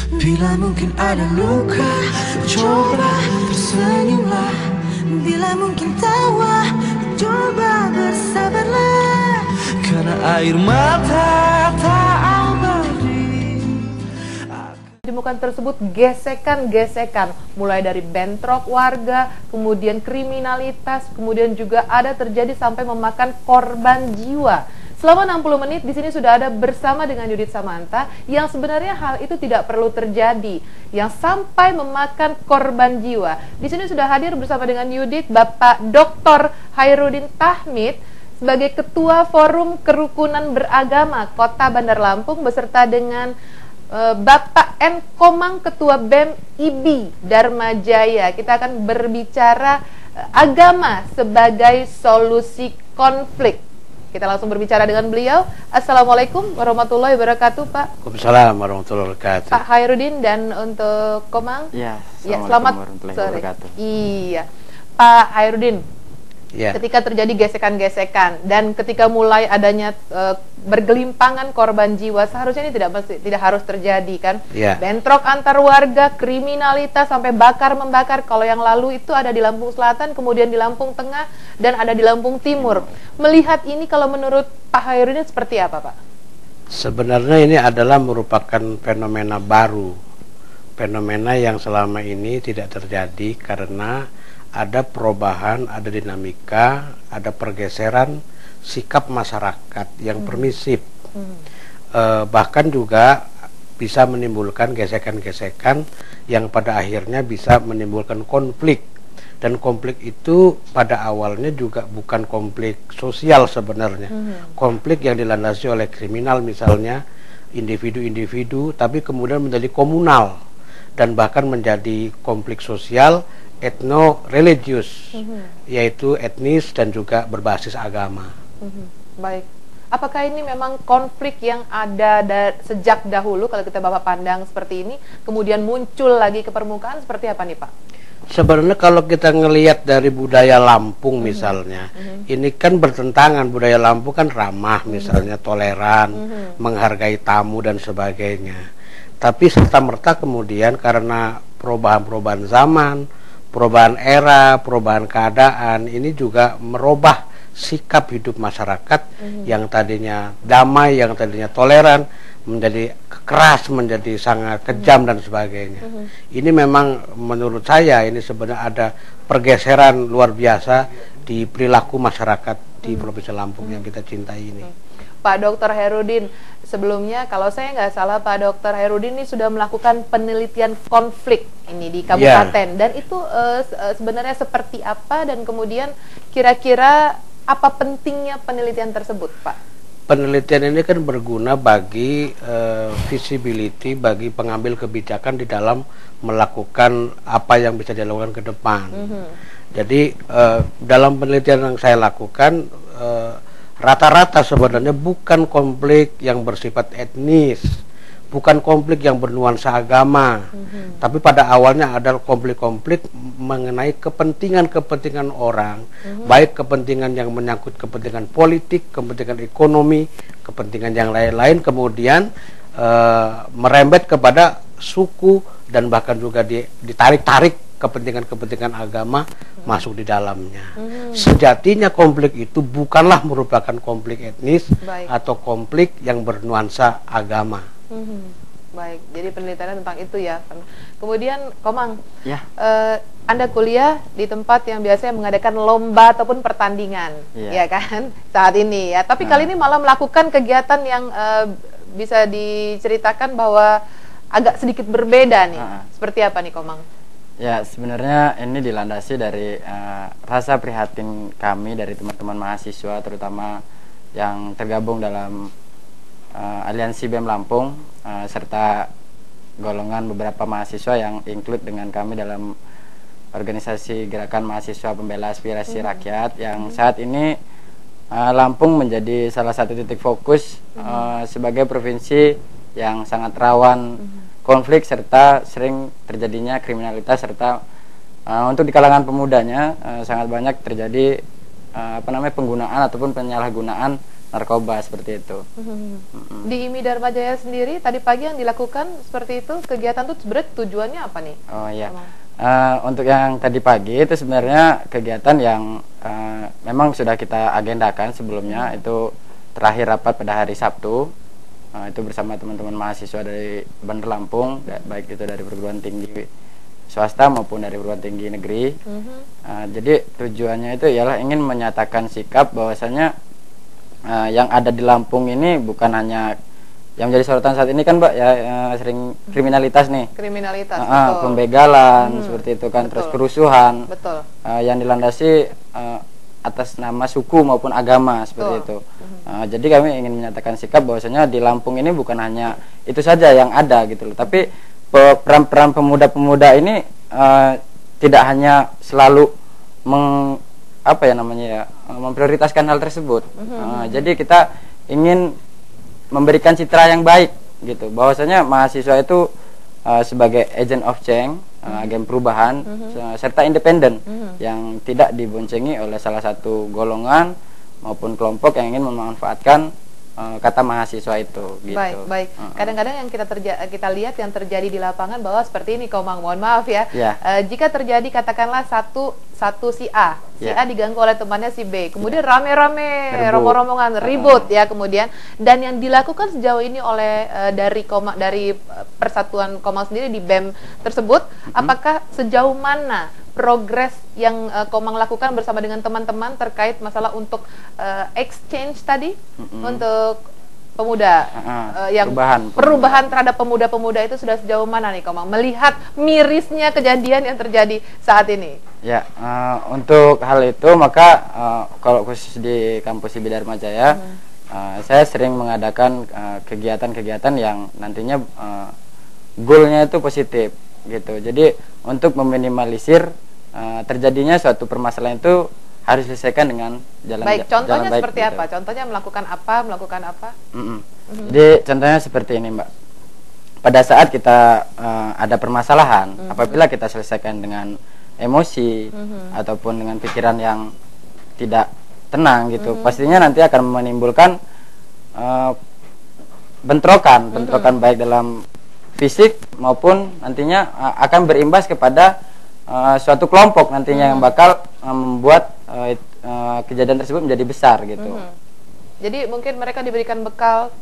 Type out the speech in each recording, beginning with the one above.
Bila mungkin ada luka, coba tersenyumlah. Bila mungkin tawa, coba bersabarlah. Karena air mata tak abadi. Ditemukan tersebut gesekan-gesekan, mulai dari bentrok warga, kemudian kriminalitas, kemudian juga ada terjadi sampai memakan korban jiwa. Selama 60 menit di sini sudah ada bersama dengan Yudit Samanta yang sebenarnya hal itu tidak perlu terjadi, yang sampai memakan korban jiwa. Di sini sudah hadir bersama dengan Yudit Bapak Dr. Hairudin Tahmid sebagai Ketua Forum Kerukunan Beragama Kota Bandar Lampung beserta dengan Bapak N. Komang, Ketua BEM IBI Dharma Jaya. Kita akan berbicara agama sebagai solusi konflik. Kita langsung berbicara dengan beliau. Assalamualaikum warahmatullahi wabarakatuh, Pak. Waalaikumsalam warahmatullahi wabarakatuh. Pak Hairudin dan untuk Komang. Ya, selamat sore. Iya, Pak Hairudin. Ya. Ketika terjadi gesekan-gesekan dan ketika mulai adanya bergelimpangan korban jiwa, seharusnya ini tidak harus terjadi kan? Ya. Bentrok antar warga, kriminalitas sampai bakar-membakar. Kalau yang lalu itu ada di Lampung Selatan, kemudian di Lampung Tengah dan ada di Lampung Timur. Melihat ini kalau menurut Pak Hairudin seperti apa, Pak? Sebenarnya ini adalah merupakan fenomena baru. Fenomena yang selama ini tidak terjadi karena ada perubahan, ada dinamika, ada pergeseran sikap masyarakat yang permisif. Bahkan juga bisa menimbulkan gesekan-gesekan yang pada akhirnya bisa menimbulkan konflik. Dan konflik itu pada awalnya juga bukan konflik sosial sebenarnya. Konflik yang dilandasi oleh kriminal misalnya, individu-individu, tapi kemudian menjadi komunal dan bahkan menjadi konflik sosial etno-religius, yaitu etnis dan juga berbasis agama. Baik. Apakah ini memang konflik yang ada sejak dahulu kalau kita Bapak pandang seperti ini, kemudian muncul lagi ke permukaan, seperti apa nih Pak? Sebenarnya kalau kita ngelihat dari budaya Lampung misalnya, ini kan bertentangan. Budaya Lampung kan ramah misalnya, toleran, menghargai tamu dan sebagainya. Tapi serta-merta kemudian karena perubahan-perubahan zaman, perubahan era, perubahan keadaan, ini juga merubah sikap hidup masyarakat yang tadinya damai, yang tadinya toleran, menjadi keras, menjadi sangat kejam dan sebagainya. Ini memang menurut saya ini sebenarnya ada pergeseran luar biasa di perilaku masyarakat di Provinsi Lampung yang kita cintai ini. Pak Dr. Hairudin, sebelumnya kalau saya nggak salah Pak Dr. Hairudin ini sudah melakukan penelitian konflik ini di kabupaten, dan itu sebenarnya seperti apa dan kemudian kira-kira apa pentingnya penelitian tersebut, Pak? Penelitian ini kan berguna bagi visibility bagi pengambil kebijakan di dalam melakukan apa yang bisa dilakukan ke depan. Jadi dalam penelitian yang saya lakukan rata-rata sebenarnya bukan konflik yang bersifat etnis, bukan konflik yang bernuansa agama, tapi pada awalnya adalah konflik-konflik mengenai kepentingan-kepentingan orang, baik kepentingan yang menyangkut kepentingan politik, kepentingan ekonomi, kepentingan yang lain-lain, kemudian merembet kepada suku dan bahkan juga ditarik-tarik kepentingan-kepentingan agama masuk di dalamnya. Sejatinya konflik itu bukanlah merupakan konflik etnis atau konflik yang bernuansa agama. Baik, jadi penelitiannya tentang itu ya. Kemudian Komang, ya. Anda kuliah di tempat yang biasanya mengadakan lomba ataupun pertandingan, ya kan, saat ini ya. Tapi kali ini malah melakukan kegiatan yang bisa diceritakan bahwa agak sedikit berbeda nih. Seperti apa nih Komang? Ya, sebenarnya ini dilandasi dari rasa prihatin kami dari teman-teman mahasiswa, terutama yang tergabung dalam Aliansi BEM Lampung, serta golongan beberapa mahasiswa yang include dengan kami dalam organisasi Gerakan Mahasiswa Pembela Aspirasi Rakyat, yang saat ini Lampung menjadi salah satu titik fokus sebagai provinsi yang sangat rawan konflik serta sering terjadinya kriminalitas, serta untuk di kalangan pemudanya sangat banyak terjadi penggunaan ataupun penyalahgunaan narkoba seperti itu. Di IMI Dharma Jaya sendiri tadi pagi yang dilakukan seperti itu, kegiatan itu sebenarnya tujuannya apa nih? Oh iya. Untuk yang tadi pagi itu sebenarnya kegiatan yang memang sudah kita agendakan sebelumnya. Itu terakhir rapat pada hari Sabtu. Itu bersama teman-teman mahasiswa dari Bandar Lampung, baik itu dari perguruan tinggi swasta maupun dari perguruan tinggi negeri. Jadi tujuannya itu ialah ingin menyatakan sikap bahwasanya yang ada di Lampung ini bukan hanya yang menjadi sorotan saat ini kan Mbak ya, sering kriminalitas nih. Kriminalitas, betul. Pembegalan seperti itu kan, terus kerusuhan. Betul. Yang dilandasi atas nama suku maupun agama seperti itu. Jadi kami ingin menyatakan sikap bahwasanya di Lampung ini bukan hanya itu saja yang ada gitu loh, tapi peran-peran pemuda-pemuda ini tidak hanya selalu memprioritaskan hal tersebut. Jadi kita ingin memberikan citra yang baik gitu, bahwasanya mahasiswa itu sebagai agent of change, agen perubahan, serta independen yang tidak diboncengi oleh salah satu golongan maupun kelompok yang ingin memanfaatkan kata mahasiswa itu gitu. Baik. Kadang-kadang yang kita lihat yang terjadi di lapangan bahwa seperti ini, Komang, mohon maaf ya. Jika terjadi katakanlah satu si A, si A diganggu oleh temannya si B, kemudian rame-rame, rombongan ribut ya, kemudian dan yang dilakukan sejauh ini oleh dari Persatuan Komang sendiri di BEM tersebut, apakah sejauh mana progres yang Komang lakukan bersama dengan teman-teman terkait masalah untuk exchange tadi untuk pemuda, yang perubahan terhadap pemuda-pemuda itu sudah sejauh mana nih Komang melihat mirisnya kejadian yang terjadi saat ini? Ya, untuk hal itu maka kalau khusus di kampus IMI Dharma Jaya, saya sering mengadakan kegiatan-kegiatan yang nantinya goalnya itu positif gitu. Jadi untuk meminimalisir terjadinya suatu permasalahan itu harus diselesaikan dengan jalan baik. Contohnya jalan baik, seperti gitu. apa? Contohnya melakukan apa? Jadi contohnya seperti ini, Mbak. Pada saat kita ada permasalahan, apabila kita selesaikan dengan emosi ataupun dengan pikiran yang tidak tenang gitu, pastinya nanti akan menimbulkan bentrokan baik dalam fisik maupun nantinya akan berimbas kepada suatu kelompok nantinya yang bakal membuat kejadian tersebut menjadi besar gitu. Jadi mungkin mereka diberikan bekal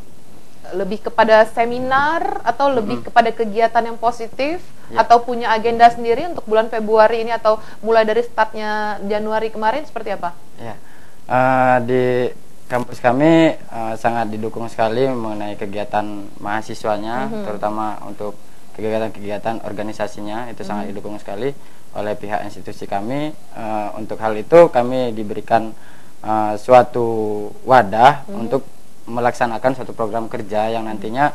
lebih kepada seminar atau lebih kepada kegiatan yang positif atau punya agenda sendiri untuk bulan Februari ini atau mulai dari startnya Januari kemarin seperti apa? Ya, di kampus kami sangat didukung sekali mengenai kegiatan mahasiswanya, terutama untuk kegiatan-kegiatan organisasinya itu sangat didukung sekali oleh pihak institusi kami. Untuk hal itu kami diberikan suatu wadah untuk melaksanakan suatu program kerja yang nantinya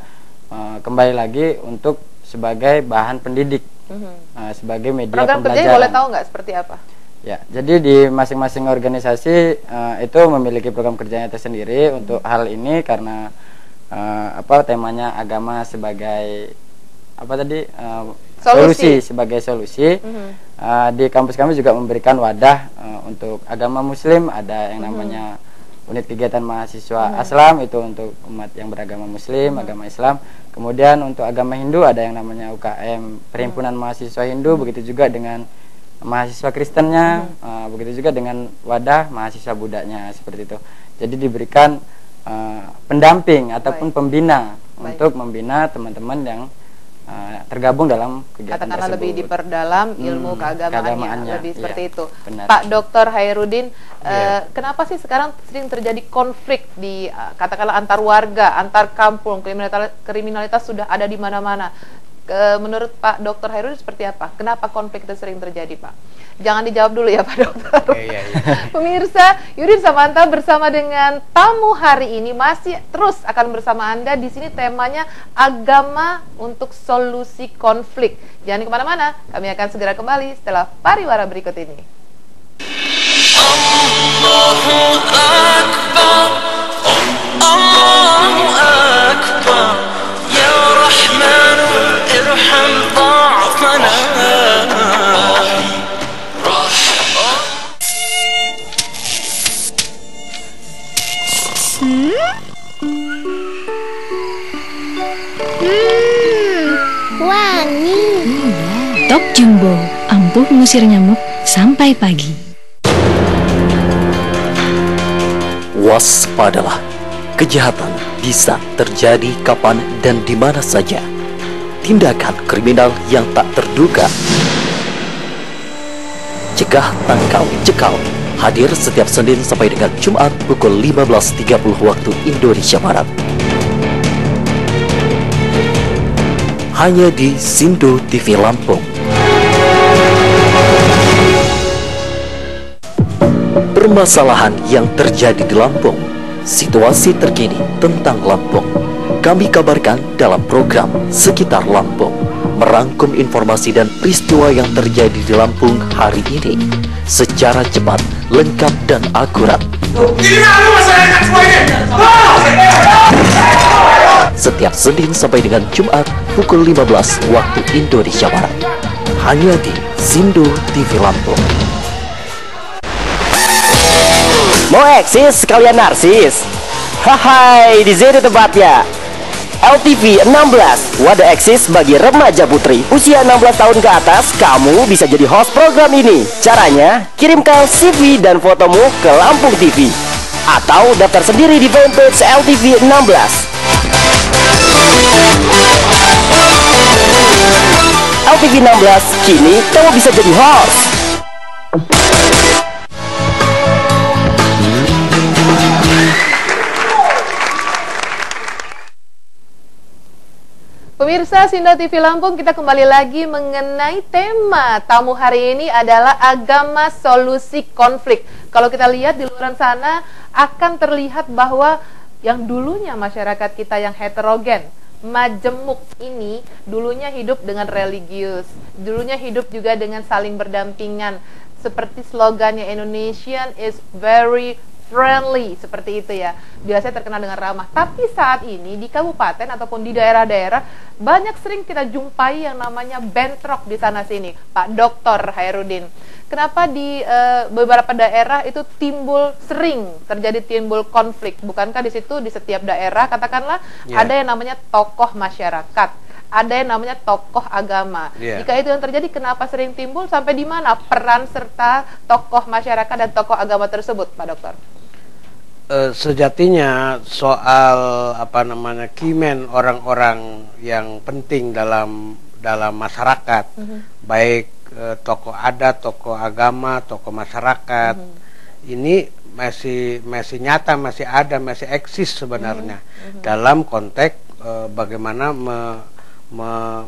kembali lagi untuk sebagai bahan pendidik, sebagai media program pembelajaran. Kerja boleh tahu nggak seperti apa? Ya, jadi di masing-masing organisasi itu memiliki program kerjanya tersendiri untuk hal ini karena temanya agama sebagai solusi sebagai solusi. Di kampus kami juga memberikan wadah untuk agama Muslim, ada yang namanya unit kegiatan mahasiswa Aslam, itu untuk umat yang beragama Muslim, agama Islam. Kemudian untuk agama Hindu ada yang namanya UKM, Perhimpunan Mahasiswa Hindu, begitu juga dengan mahasiswa Kristennya, begitu juga dengan wadah mahasiswa Budanya, seperti itu. Jadi diberikan pendamping ataupun pembina untuk membina teman-teman yang tergabung dalam kegiatan katakanlah tersebut. lebih diperdalam ilmu keagamaannya, lebih seperti itu. Benar. Pak Dr. Hairudin, kenapa sih sekarang sering terjadi konflik di katakanlah antar warga, antar kampung, kriminalitas sudah ada di mana-mana. Menurut Pak Dr. Hairudin seperti apa? Kenapa konflik itu sering terjadi, Pak? Jangan dijawab dulu ya, Pak Dokter. Pemirsa, Yudin Samanta bersama dengan tamu hari ini masih terus akan bersama Anda. Di sini temanya agama untuk solusi konflik. Jangan kemana-mana, kami akan segera kembali setelah pariwara berikut ini. Allahu Akbar, Allahu Akbar, Ya Rahman irham dha'fana. Wangi. Top Jumbo, ampuh mengusir nyamuk sampai pagi. Waspadalah, kejahatan bisa terjadi kapan dan di mana saja. Tindakan kriminal yang tak terduga. Cegah, tangkal, cekal. Hadir setiap Senin sampai dengan Jumat pukul 15.30 waktu Indonesia Barat. Hanya di Sindo TV Lampung. Permasalahan yang terjadi di Lampung, situasi terkini tentang Lampung, kami kabarkan dalam program Sekitar Lampung, merangkum informasi dan peristiwa yang terjadi di Lampung hari ini secara cepat, lengkap dan akurat. Setiap Senin sampai dengan Jumat pukul 15 waktu Indonesia Barat. Hanya di Sindo TV Lampung. Mau eksis sekalian narsis? Hai, di sini tempatnya. LTV 16, wadah eksis bagi remaja putri usia 16 tahun ke atas. Kamu bisa jadi host program ini. Caranya, kirimkan CV dan fotomu ke Lampung TV atau daftar sendiri di fanpage LTV 16. LTV 16, kini kamu bisa jadi host. Pemirsa Sindo TV Lampung, kita kembali lagi mengenai tema tamu hari ini adalah agama solusi konflik. Kalau kita lihat di luar sana akan terlihat bahwa yang dulunya masyarakat kita yang heterogen, majemuk ini dulunya hidup dengan religius, dulunya hidup juga dengan saling berdampingan. Seperti slogannya, Indonesian is very friendly, seperti itu ya. Biasanya terkenal dengan ramah. Tapi saat ini di kabupaten ataupun di daerah-daerah banyak sering kita jumpai yang namanya bentrok di sana sini, Pak Dr. Hairudin. Kenapa di beberapa daerah itu sering terjadi konflik? Bukankah di situ di setiap daerah katakanlah ada yang namanya tokoh masyarakat, ada yang namanya tokoh agama. Jika itu yang terjadi, kenapa sering timbul? Sampai di mana peran serta tokoh masyarakat dan tokoh agama tersebut, Pak Dokter? Sejatinya soal kimen orang-orang yang penting dalam masyarakat, baik tokoh adat, tokoh agama, tokoh masyarakat, ini masih nyata, masih ada, masih eksis sebenarnya dalam konteks bagaimana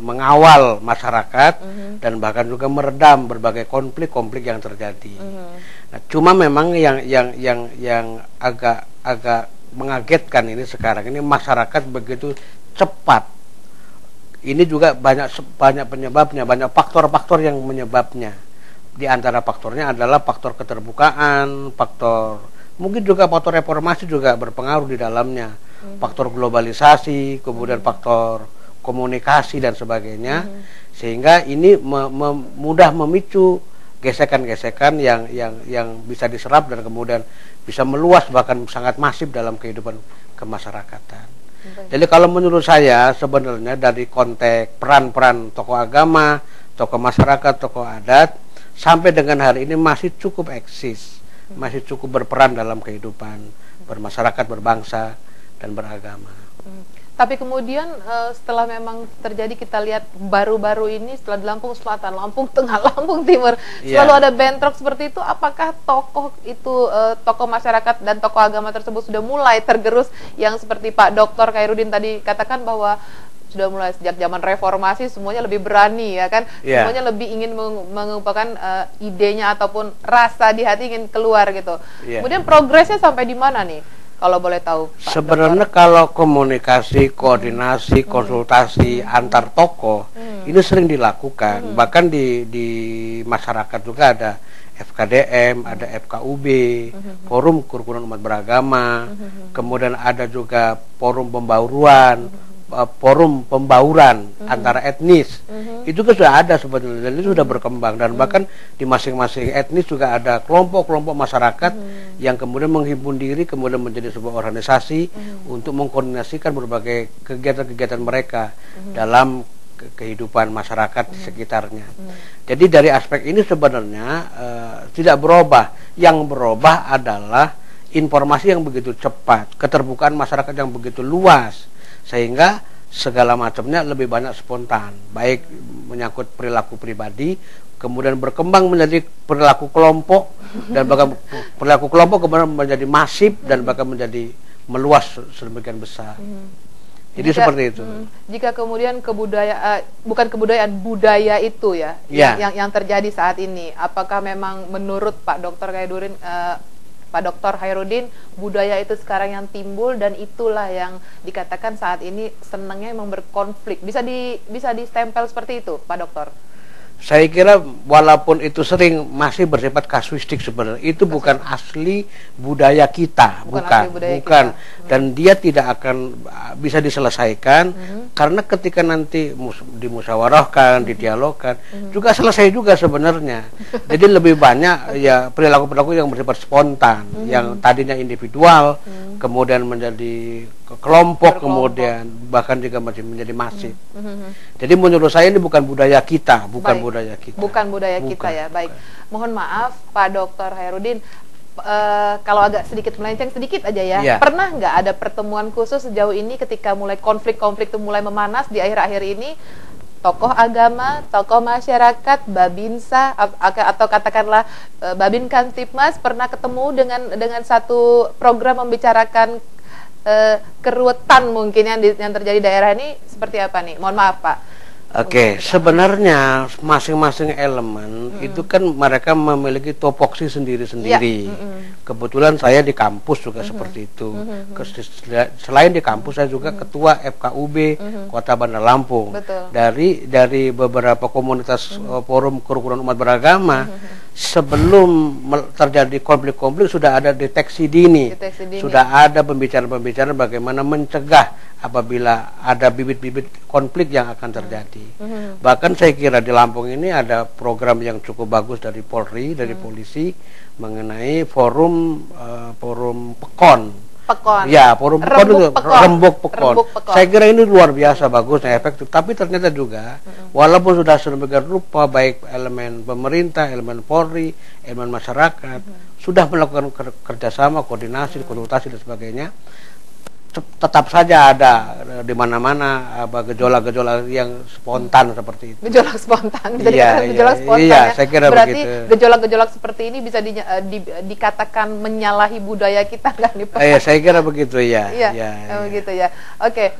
mengawal masyarakat dan bahkan juga meredam berbagai konflik-konflik yang terjadi. Nah, cuma memang yang agak mengagetkan ini sekarang ini masyarakat begitu cepat. Ini juga banyak penyebabnya, banyak faktor-faktor yang menyebabnya. Di antara faktornya adalah faktor keterbukaan, mungkin juga faktor reformasi juga berpengaruh di dalamnya, faktor globalisasi, kemudian faktor komunikasi dan sebagainya, sehingga ini mudah memicu gesekan-gesekan yang bisa diserap dan kemudian bisa meluas bahkan sangat masif dalam kehidupan kemasyarakatan. Jadi kalau menurut saya sebenarnya dari konteks peran-peran tokoh agama, tokoh masyarakat, tokoh adat sampai dengan hari ini masih cukup eksis, masih cukup berperan dalam kehidupan bermasyarakat, berbangsa dan beragama. Tapi kemudian setelah memang terjadi, kita lihat baru-baru ini setelah di Lampung Selatan, Lampung Tengah, Lampung Timur selalu ada bentrok seperti itu. Apakah tokoh masyarakat dan tokoh agama tersebut sudah mulai tergerus, yang seperti Pak Dr. Hairudin tadi katakan bahwa sudah mulai sejak zaman reformasi semuanya lebih berani ya kan, semuanya lebih ingin mengungkapkan idenya ataupun rasa di hati ingin keluar gitu. Kemudian progresnya sampai di mana nih? Kalau boleh tahu, Pak sebenarnya Dr. Kalau komunikasi, koordinasi, konsultasi antar tokoh ini sering dilakukan. Bahkan di masyarakat juga ada FKDM, ada FKUB, Forum Kerukunan Umat Beragama, kemudian ada juga Forum Pembauruan, forum pembauran antara etnis. Itu kan sudah ada sebetulnya, dan itu sudah berkembang, dan bahkan di masing-masing etnis juga ada kelompok-kelompok masyarakat yang kemudian menghimpun diri, kemudian menjadi sebuah organisasi untuk mengkoordinasikan berbagai kegiatan-kegiatan mereka dalam kehidupan masyarakat di sekitarnya. Jadi dari aspek ini sebenarnya tidak berubah. Yang berubah adalah informasi yang begitu cepat, keterbukaan masyarakat yang begitu luas, sehingga segala macamnya lebih banyak spontan, baik menyangkut perilaku pribadi, kemudian berkembang menjadi perilaku kelompok, dan bahkan perilaku kelompok kemudian menjadi masif, dan bahkan menjadi meluas sedemikian besar. Jadi seperti itu. Jika kemudian bukan kebudayaan, budaya itu ya, yang terjadi saat ini, apakah memang menurut Pak Dr. Pak Dr. Hairudin, budaya itu sekarang yang timbul dan itulah yang dikatakan saat ini senangnya memang berkonflik. Bisa distempel seperti itu, Pak Dokter? Saya kira walaupun itu sering masih bersifat kasuistik sebenarnya, itu bukan asli budaya kita, bukan. Dan dia tidak akan bisa diselesaikan karena ketika nanti dimusyawarahkan, didialogkan, juga selesai juga sebenarnya. Jadi lebih banyak ya perilaku-perilaku yang bersifat spontan, yang tadinya individual, kemudian menjadi kelompok, kemudian bahkan juga masih menjadi masif. Jadi menurut saya ini bukan budaya kita, bukan budaya kita ya. Baik. Mohon maaf Pak Dr. Hairudin, kalau agak sedikit melenceng sedikit aja ya. Pernah nggak ada pertemuan khusus sejauh ini ketika mulai konflik-konflik itu mulai memanas di akhir-akhir ini? Tokoh agama, tokoh masyarakat, Babinsa atau katakanlah Babin Kamtipmas pernah ketemu dengan satu program membicarakan keruwetan mungkin yang terjadi di daerah ini seperti apa nih? Mohon maaf Pak. Oke, sebenarnya masing-masing elemen itu kan mereka memiliki topoksi sendiri-sendiri. Kebetulan saya di kampus juga seperti itu. Selain di kampus saya juga ketua FKUB Kota Bandar Lampung. Dari beberapa komunitas forum kerukunan umat beragama. Sebelum terjadi konflik-konflik sudah ada deteksi dini. Sudah ada pembicaraan-pembicaraan bagaimana mencegah apabila ada bibit-bibit konflik yang akan terjadi. Bahkan saya kira di Lampung ini ada program yang cukup bagus dari Polri, dari polisi mengenai forum Pekon. Ya, forum Pekon itu Rembuk Pekon. Saya kira ini luar biasa bagusnya, efektif. Tapi ternyata juga walaupun sudah sedemikian rupa baik elemen pemerintah, elemen Polri, elemen masyarakat sudah melakukan kerjasama, koordinasi, konsultasi dan sebagainya, tetap saja ada di mana-mana gejolak-gejolak yang spontan seperti itu. Gejolak spontan. Iya, saya kira berarti begitu. Gejolak-gejolak seperti ini bisa dikatakan menyalahi budaya kita kan nih Pak? Iya, saya kira begitu ya. Iya, begitu ya. Oke,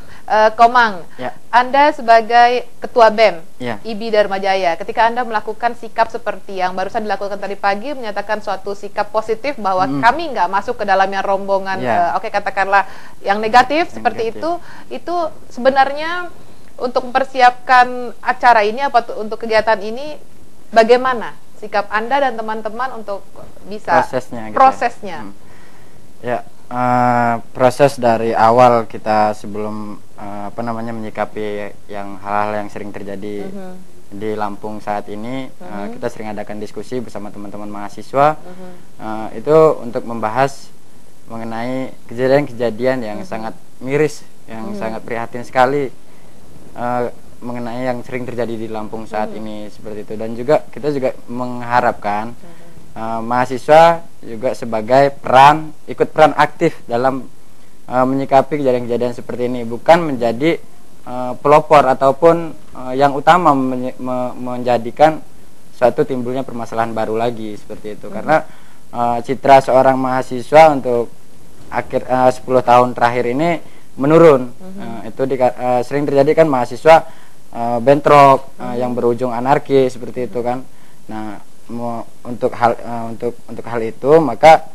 Komang, Anda sebagai Ketua BEM, IBI Dharma Jaya, ketika Anda melakukan sikap seperti yang barusan dilakukan tadi pagi, menyatakan suatu sikap positif bahwa kami nggak masuk ke dalamnya rombongan, katakanlah yang negatif seperti itu sebenarnya untuk mempersiapkan acara ini untuk kegiatan ini, bagaimana sikap Anda dan teman-teman untuk bisa prosesnya? Proses dari awal kita sebelum menyikapi yang hal-hal yang sering terjadi di Lampung saat ini, kita sering adakan diskusi bersama teman-teman mahasiswa itu untuk membahas mengenai kejadian-kejadian yang sangat miris, yang sangat prihatin sekali mengenai yang sering terjadi di Lampung saat ini seperti itu. Dan juga kita juga mengharapkan mahasiswa juga sebagai ikut peran aktif dalam menyikapi kejadian-kejadian seperti ini, bukan menjadi pelopor ataupun yang utama menjadikan suatu timbulnya permasalahan baru lagi seperti itu. Karena citra seorang mahasiswa untuk 10 tahun terakhir ini menurun. Itu sering terjadi kan mahasiswa bentrok yang berujung anarki seperti itu kan. Nah, untuk hal itu maka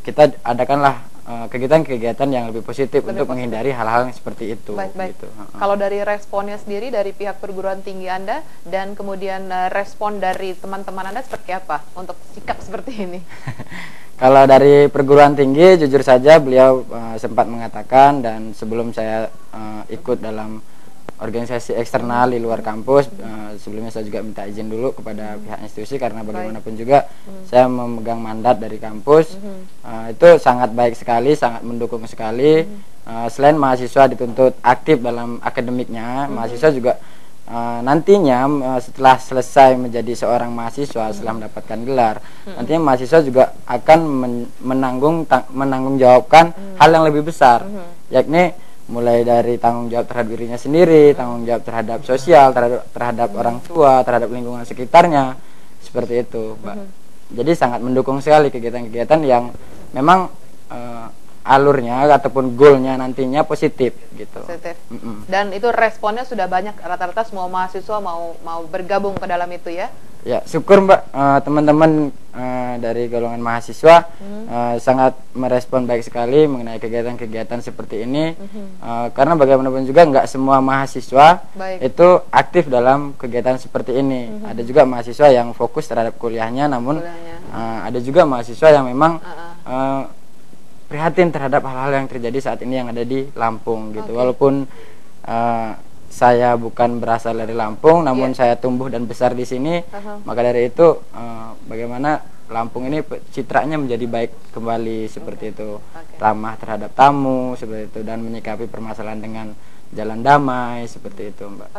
kita adakanlah kegiatan-kegiatan yang lebih positif untuk menghindari hal-hal yang seperti itu. Baik. Gitu. Kalau dari responnya sendiri dari pihak perguruan tinggi Anda dan kemudian respon dari teman-teman Anda seperti apa untuk sikap seperti ini? Kalau dari perguruan tinggi, jujur saja beliau sempat mengatakan, dan sebelum saya ikut dalam organisasi eksternal di luar kampus, sebelumnya saya juga minta izin dulu kepada pihak institusi, karena bagaimanapun juga saya memegang mandat dari kampus. Itu sangat baik sekali, sangat mendukung sekali. Selain mahasiswa dituntut aktif dalam akademiknya, mahasiswa juga nantinya setelah selesai menjadi seorang mahasiswa, setelah mendapatkan gelar, nantinya mahasiswa juga akan menanggung jawabkan hal yang lebih besar, yakni mulai dari tanggung jawab terhadap dirinya sendiri, tanggung jawab terhadap sosial, terhadap orang tua, terhadap lingkungan sekitarnya, seperti itu, Mbak. Jadi sangat mendukung sekali kegiatan-kegiatan yang memang alurnya ataupun goalnya nantinya positif gitu. Positif. Dan itu responnya sudah banyak, rata-rata semua mahasiswa mau bergabung ke dalam itu ya. Ya, syukur Mbak, teman-teman dari golongan mahasiswa sangat merespon baik sekali mengenai kegiatan-kegiatan seperti ini. Karena bagaimanapun juga nggak semua mahasiswa itu aktif dalam kegiatan seperti ini. Ada juga mahasiswa yang fokus terhadap kuliahnya, namun ada juga mahasiswa yang memang prihatin terhadap hal-hal yang terjadi saat ini yang ada di Lampung gitu. Walaupun saya bukan berasal dari Lampung, namun saya tumbuh dan besar di sini, maka dari itu bagaimana Lampung ini citranya menjadi baik kembali seperti itu, ramah terhadap tamu seperti itu, dan menyikapi permasalahan dengan jalan damai seperti itu, Mbak.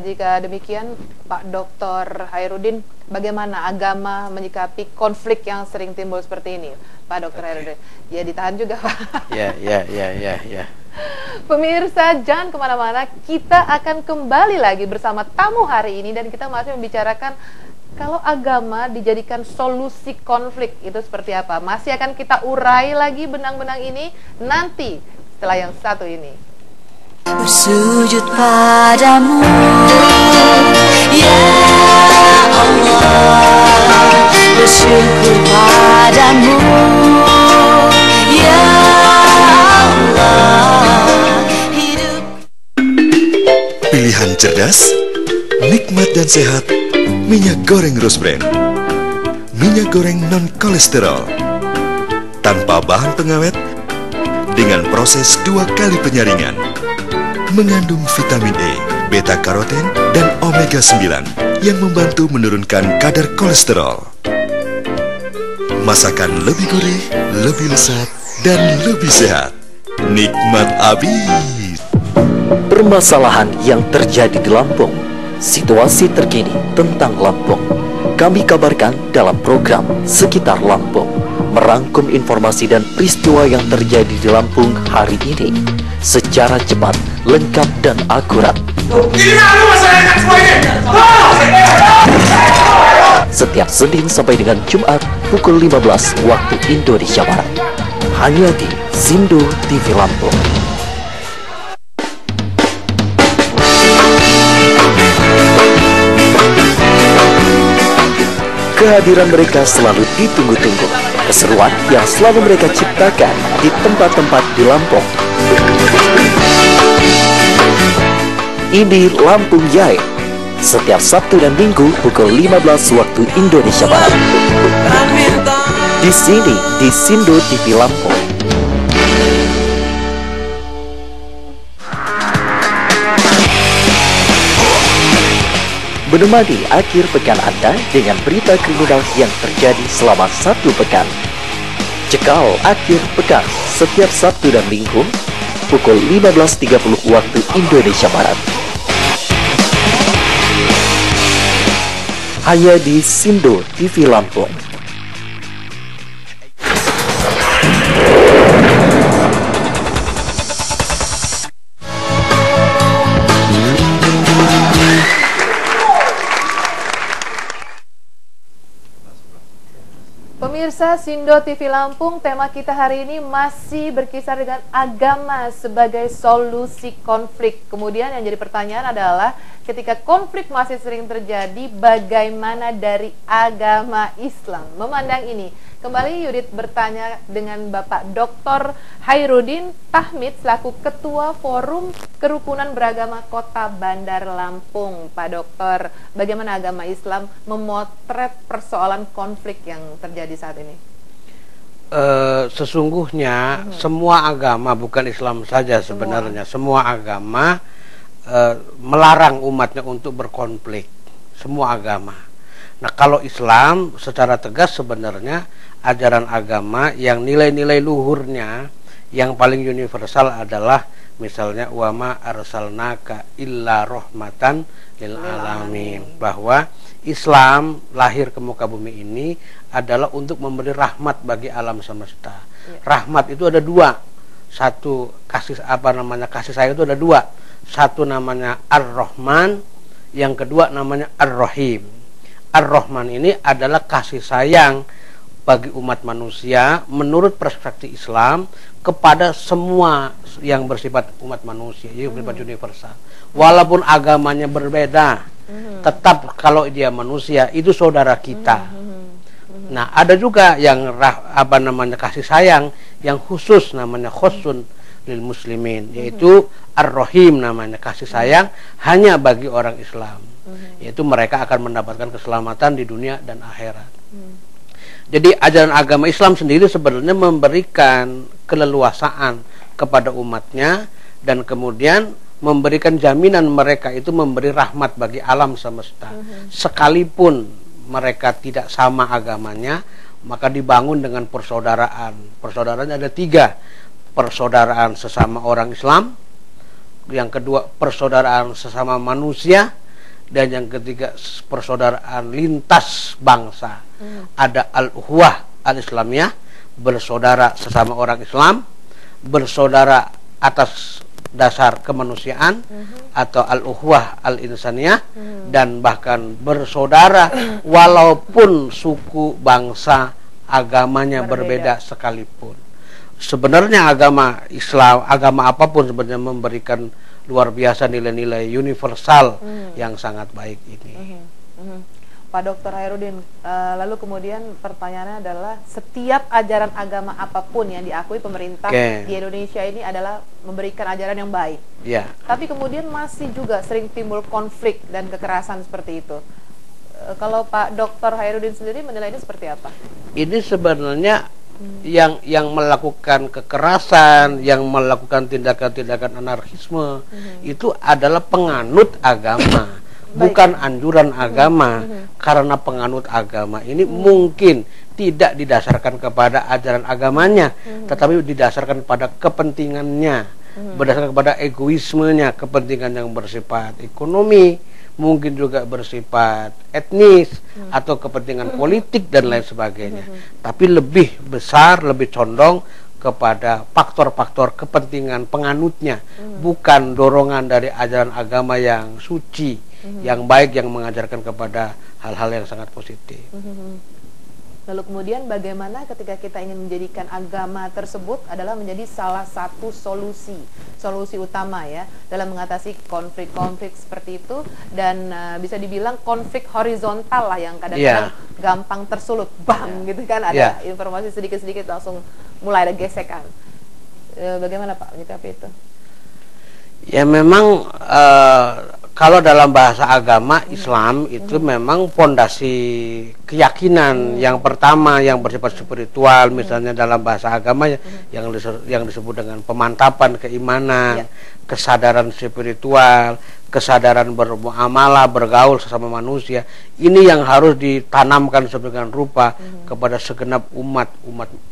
Jika demikian, Pak Dr. Hairudin, bagaimana agama menyikapi konflik yang sering timbul seperti ini, Pak Dr. Hairudin? Ya, ditahan juga, Pak. Ya. Pemirsa, jangan kemana-mana, kita akan kembali lagi bersama tamu hari ini, dan kita masih membicarakan kalau agama dijadikan solusi konflik itu seperti apa. Masih akan kita urai lagi benang-benang ini nanti setelah yang satu ini. Bersujud padamu, ya Allah, bersyukur padamu, ya Allah, hidup. Pilihan cerdas, nikmat dan sehat, minyak goreng Rose Brand. Minyak goreng non kolesterol, tanpa bahan pengawet, dengan proses 2 kali penyaringan. Mengandung vitamin E, beta karoten, dan omega 9 yang membantu menurunkan kadar kolesterol. Masakan lebih gurih, lebih lezat, dan lebih sehat. Nikmat abis. Permasalahan yang terjadi di Lampung, situasi terkini tentang Lampung, kami kabarkan dalam program Sekitar Lampung, merangkum informasi dan peristiwa yang terjadi di Lampung hari ini secara cepat, lengkap, dan akurat. Setiap Senin sampai dengan Jumat pukul 15 waktu Indonesia Barat, hanya di Sindo TV Lampung. Kehadiran mereka selalu ditunggu-tunggu. Keseruan yang selalu mereka ciptakan di tempat-tempat di Lampung. Ini Lampung Jaya, setiap Sabtu dan Minggu pukul 15 waktu Indonesia Barat. Di sini, di Sindo TV Lampung. Menemani akhir pekan Anda dengan berita kriminal yang terjadi selama 1 pekan. Cekal akhir pekan setiap Sabtu dan Minggu pukul 15.30 waktu Indonesia Barat. Hanya di Sindo TV Lampung. Pemirsa Sindo TV Lampung, tema kita hari ini masih berkisar dengan agama sebagai solusi konflik. Kemudian yang jadi pertanyaan adalah, ketika konflik masih sering terjadi, bagaimana dari agama Islam memandang ini? Kembali Yudit bertanya dengan Bapak Dr. Hairudin Tahmid selaku Ketua Forum Kerukunan Beragama Kota Bandar Lampung. Pak Dokter, bagaimana agama Islam memotret persoalan konflik yang terjadi saat ini? Sesungguhnya semua agama, bukan Islam saja sebenarnya, semua agama melarang umatnya untuk berkonflik. Semua agama. Nah, kalau Islam secara tegas sebenarnya ajaran agama yang nilai-nilai luhurnya yang paling universal adalah misalnya wama arsalnaka illa rahmatan lil alamin, bahwa Islam lahir ke muka bumi ini adalah untuk memberi rahmat bagi alam semesta. Rahmat itu ada dua. Satu kasih kasih sayang itu ada dua. Satu namanya Ar-Rahman, yang kedua namanya Ar-Rahim. Ar-Rahman ini adalah kasih sayang bagi umat manusia menurut perspektif Islam kepada semua yang bersifat umat manusia, yang bersifat universal. Walaupun agamanya berbeda, tetap kalau dia manusia itu saudara kita. Nah, ada juga yang kasih sayang yang khusus namanya khosun lil muslimin, yaitu Ar-Rahim, namanya kasih sayang hanya bagi orang Islam. Yaitu mereka akan mendapatkan keselamatan di dunia dan akhirat. Jadi ajaran agama Islam sendiri sebenarnya memberikan keleluasaan kepada umatnya dan kemudian memberikan jaminan mereka itu memberi rahmat bagi alam semesta. Sekalipun mereka tidak sama agamanya, maka dibangun dengan persaudaraan. Persaudaraannya ada tiga: persaudaraan sesama orang Islam, yang kedua persaudaraan sesama manusia, dan yang ketiga persaudaraan lintas bangsa. Ada al-ukhuwah al-islamiyah, bersaudara sesama orang Islam, bersaudara atas dasar kemanusiaan, atau al-ukhuwah al-insaniyah, dan bahkan bersaudara walaupun suku, bangsa, agamanya berbeda sekalipun. Sebenarnya agama Islam, agama apapun sebenarnya memberikan luar biasa nilai-nilai universal yang sangat baik ini. Pak Dr. Hairudin, lalu kemudian pertanyaannya adalah, setiap ajaran agama apapun yang diakui pemerintah di Indonesia ini adalah memberikan ajaran yang baik. Tapi kemudian masih juga sering timbul konflik dan kekerasan seperti itu. Kalau Pak Dr. Hairudin sendiri menilainya seperti apa? Ini sebenarnya yang melakukan kekerasan, yang melakukan tindakan-tindakan anarkisme itu adalah penganut agama, bukan anjuran agama. Karena penganut agama ini mungkin tidak didasarkan kepada ajaran agamanya, tetapi didasarkan pada kepentingannya, berdasarkan kepada egoismenya, kepentingan yang bersifat ekonomi, mungkin juga bersifat etnis, atau kepentingan politik dan lain sebagainya. Tapi lebih besar, lebih condong kepada faktor-faktor kepentingan penganutnya, bukan dorongan dari ajaran agama yang suci, yang baik, yang mengajarkan kepada hal-hal yang sangat positif. Lalu kemudian bagaimana ketika kita ingin menjadikan agama tersebut adalah menjadi salah satu solusi utama ya dalam mengatasi konflik-konflik seperti itu, dan bisa dibilang konflik horizontal lah yang kadang-kadang gampang tersulut, gitu kan, ada informasi sedikit-sedikit langsung mulai ada gesekan. Bagaimana Pak menyikapi itu? Ya memang kalau dalam bahasa agama Islam itu memang fondasi keyakinan yang pertama yang bersifat spiritual, misalnya dalam bahasa agama yang disebut dengan pemantapan keimanan, kesadaran spiritual, kesadaran bermuamalah, bergaul sesama manusia. Ini yang harus ditanamkan sedemikian rupa kepada segenap umat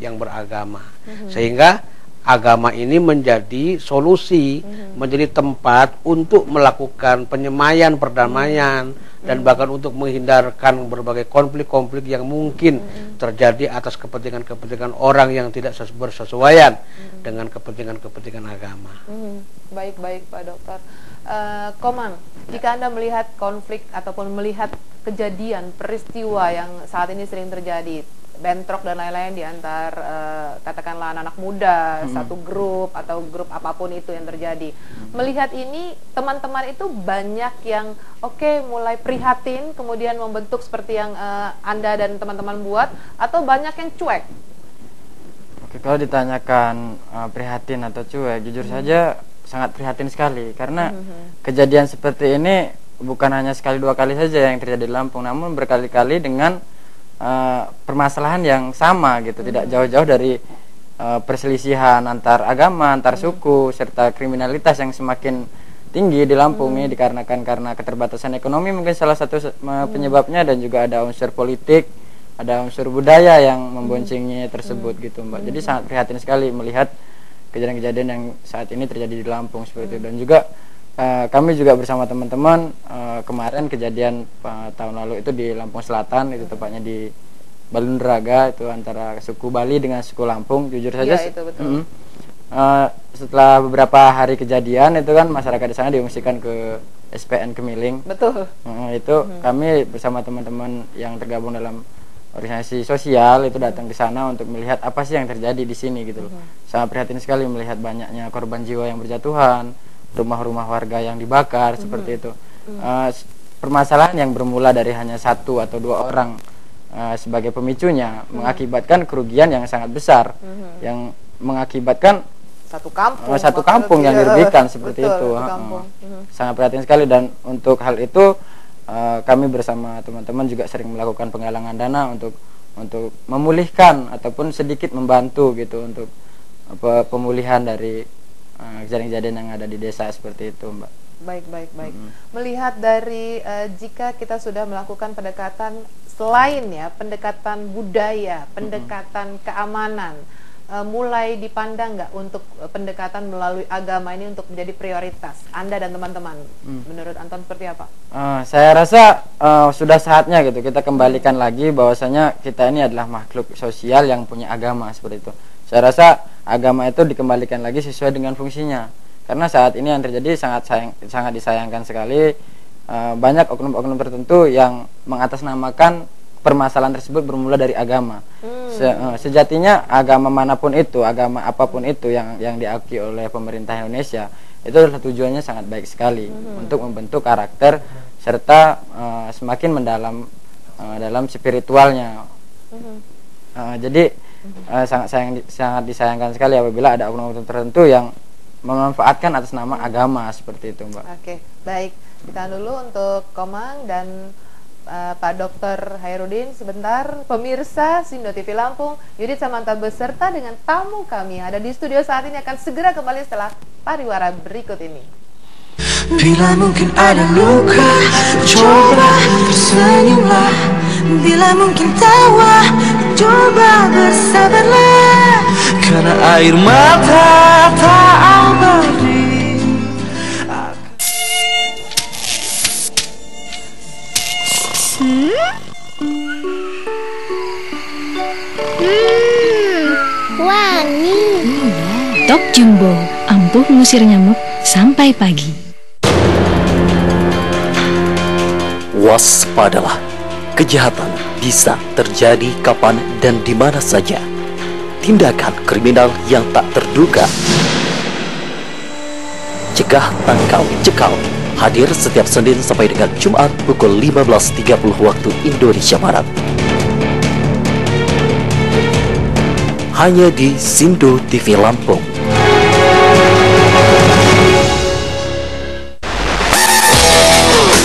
yang beragama, sehingga agama ini menjadi solusi, menjadi tempat untuk melakukan penyemaian, perdamaian, dan bahkan untuk menghindarkan berbagai konflik-konflik yang mungkin terjadi atas kepentingan-kepentingan orang yang tidak bersesuaian dengan kepentingan-kepentingan agama. Baik Pak Dokter. Komang, jika Anda melihat konflik ataupun melihat kejadian, peristiwa yang saat ini sering terjadi, bentrok dan lain-lain di antar katakanlah anak-anak muda, satu grup atau grup apapun itu yang terjadi. Melihat ini, teman-teman itu banyak yang mulai prihatin, kemudian membentuk seperti yang Anda dan teman-teman buat, atau banyak yang cuek? Kalau ditanyakan prihatin atau cuek, jujur saja sangat prihatin sekali karena kejadian seperti ini bukan hanya sekali dua kali saja yang terjadi di Lampung, namun berkali-kali dengan permasalahan yang sama gitu, tidak jauh-jauh dari perselisihan antar agama, antar suku, serta kriminalitas yang semakin tinggi di Lampung ini dikarenakan karena keterbatasan ekonomi mungkin salah satu penyebabnya, dan juga ada unsur politik, ada unsur budaya yang memboncengi tersebut gitu Mbak. Jadi sangat prihatin sekali melihat kejadian-kejadian yang saat ini terjadi di Lampung seperti itu. Dan juga kami juga bersama teman-teman kemarin kejadian tahun lalu itu di Lampung Selatan, itu tepatnya di Balundraga, itu antara suku Bali dengan suku Lampung. Jujur saja itu betul. Setelah beberapa hari kejadian itu kan masyarakat di sana diungsikan ke SPN Kemiling. Betul. Itu kami bersama teman-teman yang tergabung dalam organisasi sosial itu datang ke sana untuk melihat apa sih yang terjadi di sini gitu loh. Sangat prihatin sekali melihat banyaknya korban jiwa yang berjatuhan, rumah-rumah warga yang dibakar seperti itu. Permasalahan yang bermula dari hanya satu atau dua orang sebagai pemicunya mengakibatkan kerugian yang sangat besar, yang mengakibatkan satu kampung yang dirugikan seperti itu. Sangat prihatin sekali, dan untuk hal itu kami bersama teman-teman juga sering melakukan penggalangan dana untuk memulihkan ataupun sedikit membantu gitu untuk pemulihan dari kejadian-kejadian yang ada di desa seperti itu Mbak. Baik. Melihat dari jika kita sudah melakukan pendekatan selain ya pendekatan budaya, pendekatan keamanan, mulai dipandang nggak untuk pendekatan melalui agama ini untuk menjadi prioritas Anda dan teman-teman? Menurut Anton seperti apa? Saya rasa sudah saatnya gitu kita kembalikan lagi bahwasanya kita ini adalah makhluk sosial yang punya agama seperti itu. Saya rasa agama itu dikembalikan lagi sesuai dengan fungsinya, karena saat ini yang terjadi sangat disayangkan sekali, banyak oknum-oknum tertentu yang mengatasnamakan permasalahan tersebut bermula dari agama. Sejatinya agama manapun itu, agama apapun itu yang diakui oleh pemerintah Indonesia, itu adalah tujuannya sangat baik sekali untuk membentuk karakter serta semakin mendalam dalam spiritualnya. Jadi sangat disayangkan sekali apabila ada oknum-oknum tertentu yang memanfaatkan atas nama agama seperti itu Mbak. Oke, baik. Kita dulu untuk Komang dan Pak Dr. Hairudin sebentar. Pemirsa Sindo TV Lampung, Yudit Samanta beserta dengan tamu kami yang ada di studio saat ini akan segera kembali setelah pariwara berikut ini. Bila mungkin ada luka, coba tersenyumlah. Bila mungkin tawa, coba bersabarlah. Karena air mata tak abadi. Wangi. Tok Jumbo, ampuh mengusir nyamuk sampai pagi. Waspadalah, kejahatan bisa terjadi kapan dan di mana saja. Tindakan kriminal yang tak terduga. Cegah, tangkal, cekal. Hadir setiap Senin sampai dengan Jumat pukul 15.30 waktu Indonesia Barat. Hanya di Sindo TV Lampung.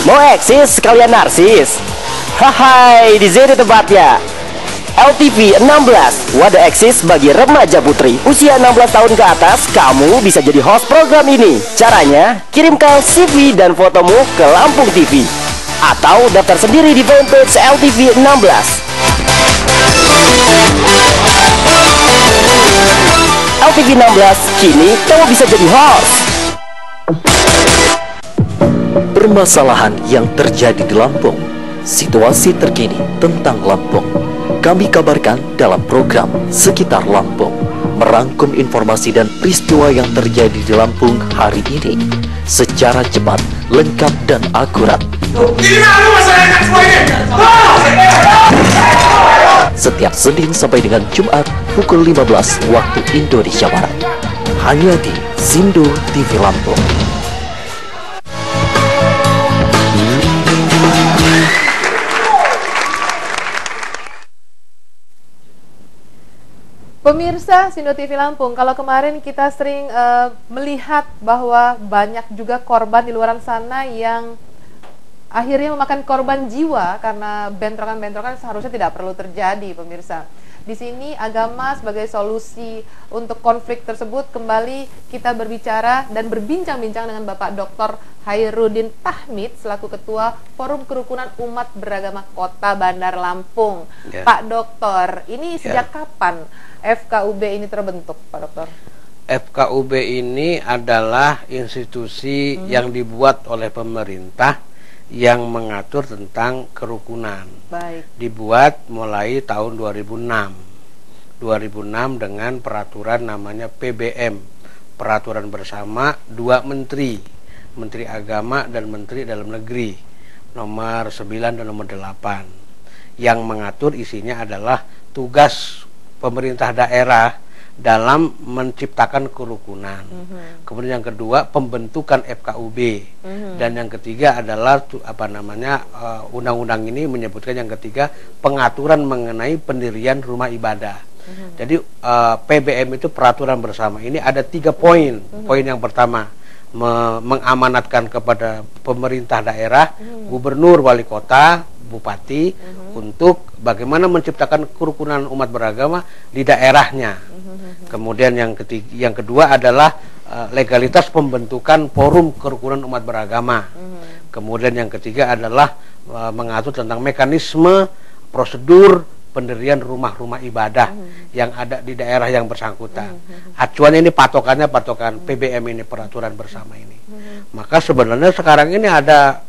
Mau eksis sekalian narsis? Hai, di sini tempatnya. LTV 16, wadah eksis bagi remaja putri usia 16 tahun ke atas. Kamu bisa jadi host program ini. Caranya, kirimkan CV dan fotomu ke Lampung TV atau daftar sendiri di fanpage LTV 16. LTV 16, kini kamu bisa jadi host. Permasalahan yang terjadi di Lampung, situasi terkini tentang Lampung, kami kabarkan dalam program Sekitar Lampung, merangkum informasi dan peristiwa yang terjadi di Lampung hari ini secara cepat, lengkap dan akurat. Setiap Senin sampai dengan Jumat pukul 15 waktu Indonesia Barat, hanya di Sindo TV Lampung. Pemirsa Sindo TV Lampung, kalau kemarin kita sering melihat bahwa banyak juga korban di luar sana yang akhirnya memakan korban jiwa karena bentrokan-bentrokan seharusnya tidak perlu terjadi, pemirsa. Di sini agama sebagai solusi untuk konflik tersebut. Kembali kita berbicara dan berbincang-bincang dengan Bapak Dr. Hairudin Tahmid selaku Ketua Forum Kerukunan Umat Beragama Kota Bandar Lampung. Ya. Pak Dokter, ini sejak kapan FKUB ini terbentuk, Pak Dokter? FKUB ini adalah institusi yang dibuat oleh pemerintah yang mengatur tentang kerukunan. Baik. Dibuat mulai tahun 2006 dengan peraturan namanya PBM, peraturan bersama dua menteri, Menteri Agama dan Menteri Dalam Negeri, nomor 9 dan nomor 8, yang mengatur isinya adalah tugas pemerintah daerah dalam menciptakan kerukunan. Kemudian yang kedua pembentukan FKUB, dan yang ketiga adalah undang-undang ini menyebutkan yang ketiga pengaturan mengenai pendirian rumah ibadah. Jadi PBM itu peraturan bersama. Ini ada 3 poin. Poin yang pertama mengamanatkan kepada pemerintah daerah, gubernur, wali kota, bupati untuk bagaimana menciptakan kerukunan umat beragama di daerahnya. Kemudian yang kedua adalah legalitas pembentukan forum kerukunan umat beragama. Kemudian yang ketiga adalah mengatur tentang mekanisme prosedur pendirian rumah-rumah ibadah yang ada di daerah yang bersangkutan. Acuannya ini patokan PBM ini, peraturan bersama ini. Maka sebenarnya sekarang ini ada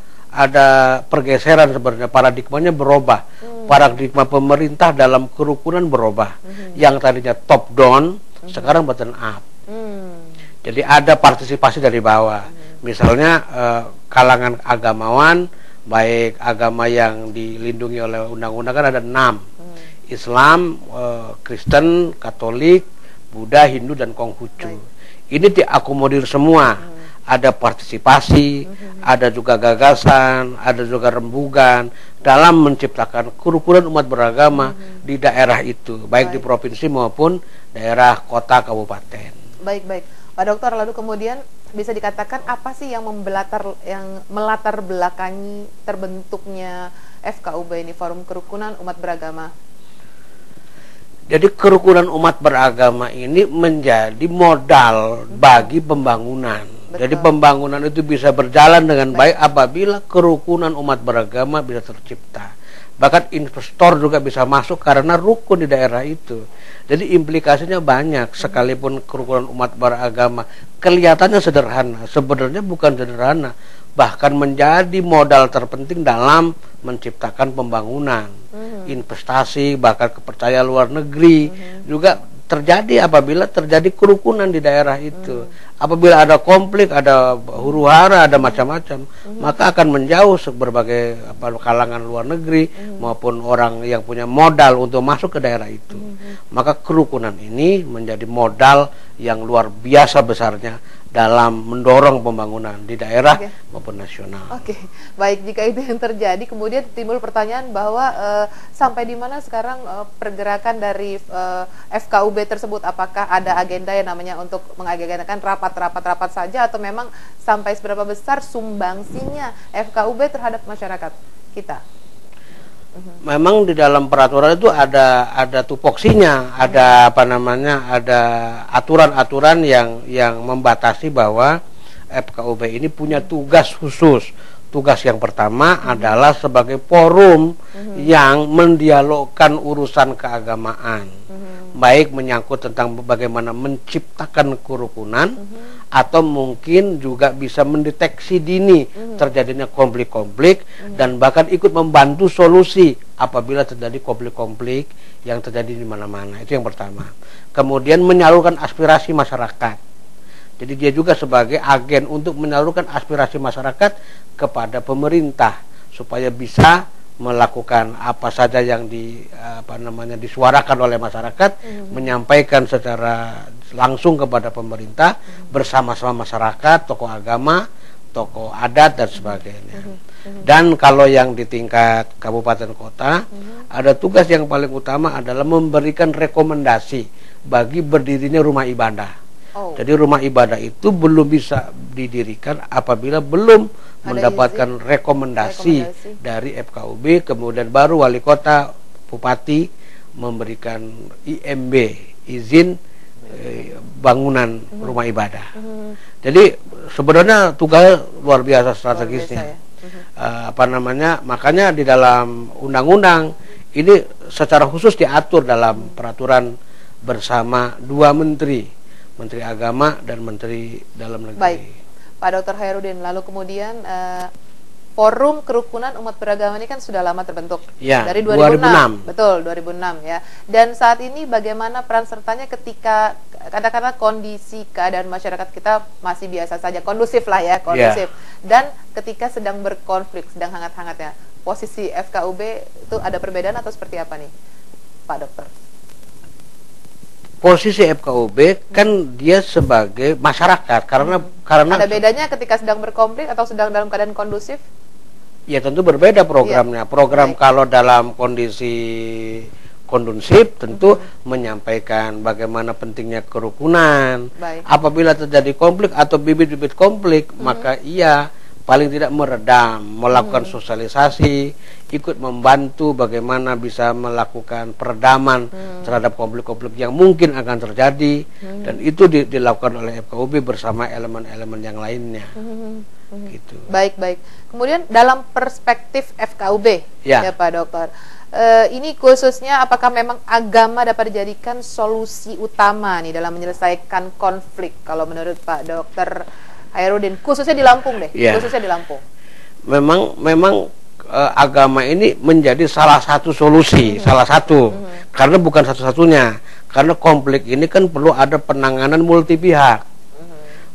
pergeseran, sebenarnya paradigmanya berubah. Paradigma pemerintah dalam kerukunan berubah. Yang tadinya top down sekarang bottom up. Jadi ada partisipasi dari bawah. Misalnya kalangan agamawan, baik agama yang dilindungi oleh undang-undang kan ada 6. Islam, Kristen, Katolik, Buddha, Hindu, dan Konghucu. Ini diakomodir semua. Ada partisipasi, ada juga gagasan, ada juga rembugan dalam menciptakan kerukunan umat beragama di daerah itu, baik di provinsi maupun daerah kota kabupaten. Baik. Pak Dokter, lalu kemudian bisa dikatakan apa sih yang melatar belakangi terbentuknya FKUB ini, Forum Kerukunan Umat Beragama? Jadi kerukunan umat beragama ini menjadi modal bagi pembangunan. Betul. Jadi pembangunan itu bisa berjalan dengan baik apabila kerukunan umat beragama bisa tercipta. Bahkan investor juga bisa masuk karena rukun di daerah itu. Jadi implikasinya banyak, sekalipun kerukunan umat beragama kelihatannya sederhana, sebenarnya bukan sederhana. Bahkan menjadi modal terpenting dalam menciptakan pembangunan, investasi, bahkan kepercayaan luar negeri juga terjadi apabila terjadi kerukunan di daerah itu. Apabila ada konflik, ada huru-hara, ada macam-macam, maka akan menjauh berbagai kalangan luar negeri maupun orang yang punya modal untuk masuk ke daerah itu. Maka kerukunan ini menjadi modal yang luar biasa besarnya dalam mendorong pembangunan di daerah maupun nasional. Baik, jika itu yang terjadi, kemudian timbul pertanyaan bahwa sampai di mana sekarang pergerakan dari FKUB tersebut? Apakah ada agenda yang namanya untuk mengagendakan rapat saja, atau memang sampai seberapa besar sumbangsinya FKUB terhadap masyarakat kita? Memang di dalam peraturan itu ada tupoksinya, ada ada aturan-aturan yang membatasi bahwa FKUB ini punya tugas khusus. Tugas yang pertama adalah sebagai forum yang mendialogkan urusan keagamaan, baik menyangkut tentang bagaimana menciptakan kerukunan, atau mungkin juga bisa mendeteksi dini terjadinya konflik-konflik, dan bahkan ikut membantu solusi apabila terjadi konflik-konflik yang terjadi di mana-mana. Itu yang pertama. Kemudian menyalurkan aspirasi masyarakat. Jadi dia juga sebagai agen untuk menyalurkan aspirasi masyarakat kepada pemerintah supaya bisa melakukan apa saja yang disuarakan oleh masyarakat, menyampaikan secara langsung kepada pemerintah bersama-sama masyarakat, tokoh agama, tokoh adat dan sebagainya. Dan kalau yang di tingkat kabupaten kota, ada tugas yang paling utama adalah memberikan rekomendasi bagi berdirinya rumah ibadah. Jadi rumah ibadah itu belum bisa didirikan apabila belum mendapatkan rekomendasi dari FKUB, kemudian baru wali kota, bupati memberikan IMB, izin bangunan rumah ibadah. Jadi sebenarnya tugas luar biasa strategisnya. Makanya di dalam undang-undang ini secara khusus diatur dalam peraturan bersama dua menteri, Menteri Agama dan Menteri Dalam Negeri. Baik, Pak Dr. Hairudin. Lalu kemudian Forum Kerukunan Umat Beragama ini kan sudah lama terbentuk, ya, dari 2006. Betul, 2006 ya. Dan saat ini bagaimana peran sertanya ketika katakanlah kondisi keadaan masyarakat kita masih biasa saja, kondusif lah ya, kondusif. Dan ketika sedang berkonflik, sedang hangat-hangatnya, posisi FKUB itu ada perbedaan atau seperti apa nih, Pak Dokter? Posisi FKUB kan dia sebagai masyarakat, karena ada bedanya ketika sedang berkonflik atau sedang dalam keadaan kondusif? Ya tentu berbeda programnya. Program kalau dalam kondisi kondusif tentu menyampaikan bagaimana pentingnya kerukunan. Apabila terjadi konflik atau bibit-bibit konflik, maka ia paling tidak meredam, melakukan sosialisasi, ikut membantu bagaimana bisa melakukan peredaman terhadap konflik-konflik yang mungkin akan terjadi, dan itu dilakukan oleh FKUB bersama elemen-elemen yang lainnya. Gitu. Baik. Kemudian dalam perspektif FKUB, ya Pak Dokter, ini khususnya apakah memang agama dapat dijadikan solusi utama nih dalam menyelesaikan konflik kalau menurut Pak Dokter Hairudin, khususnya di Lampung deh, khususnya di Lampung? Memang agama ini menjadi salah satu solusi, karena bukan satu-satunya, karena konflik ini kan perlu ada penanganan multi pihak.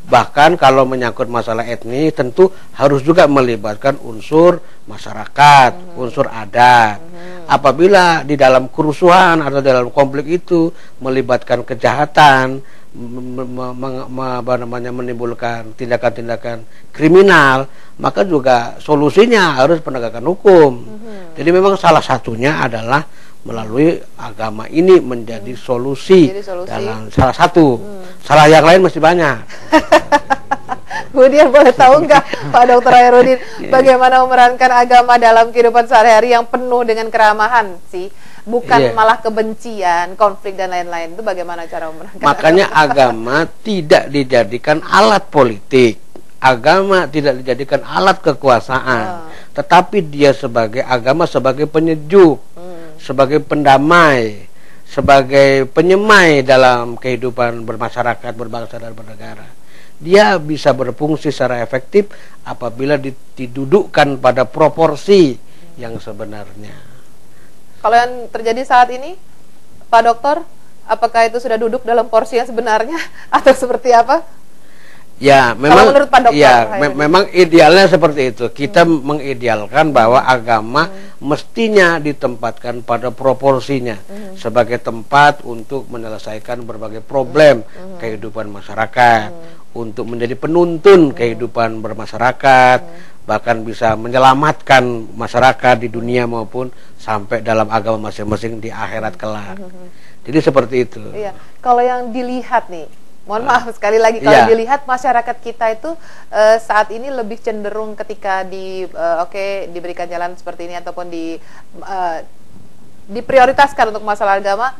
Bahkan kalau menyangkut masalah etnis tentu harus juga melibatkan unsur masyarakat, unsur adat. Apabila di dalam kerusuhan atau dalam konflik itu melibatkan kejahatan, menimbulkan tindakan-tindakan kriminal, maka juga solusinya harus penegakan hukum. Jadi memang salah satunya adalah melalui agama ini menjadi solusi. Dalam salah satu. Salah yang lain masih banyak. Kemudian boleh tahu nggak Pak Dr. Hairudin bagaimana memerankan agama dalam kehidupan sehari-hari yang penuh dengan keramahan sih? Bukan malah kebencian, konflik dan lain-lain. Itu bagaimana cara memerankan? Makanya agama tidak dijadikan alat politik. Agama tidak dijadikan alat kekuasaan. Tetapi dia sebagai agama sebagai penyejuk, sebagai pendamai, sebagai penyemai dalam kehidupan bermasyarakat, berbangsa dan bernegara. Dia bisa berfungsi secara efektif apabila didudukkan pada proporsi yang sebenarnya. Kalau yang terjadi saat ini, Pak Dokter, apakah itu sudah duduk dalam porsi yang sebenarnya atau seperti apa? Ya, memang menurut Pak Dokter, memang idealnya seperti itu. Kita mengidealkan bahwa agama mestinya ditempatkan pada proporsinya sebagai tempat untuk menyelesaikan berbagai problem kehidupan masyarakat, untuk menjadi penuntun kehidupan bermasyarakat, bahkan bisa menyelamatkan masyarakat di dunia maupun sampai dalam agama masing-masing di akhirat kelak. Jadi seperti itu. Iya. Kalau yang dilihat nih, mohon maaf sekali lagi, kalau dilihat masyarakat kita itu saat ini lebih cenderung ketika diberikan jalan seperti ini ataupun diprioritaskan untuk masalah agama,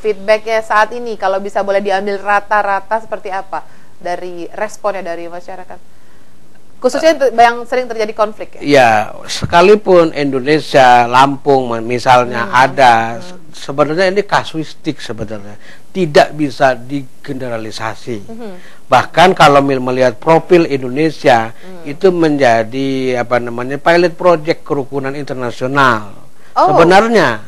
feedbacknya saat ini kalau bisa boleh diambil rata-rata seperti apa dari responnya dari masyarakat? Khususnya yang sering terjadi konflik ya? Ya, sekalipun Indonesia, Lampung misalnya ada, sebenarnya ini kasuistik sebenarnya. Tidak bisa digeneralisasi. Bahkan kalau melihat profil Indonesia, itu menjadi pilot project kerukunan internasional. Sebenarnya,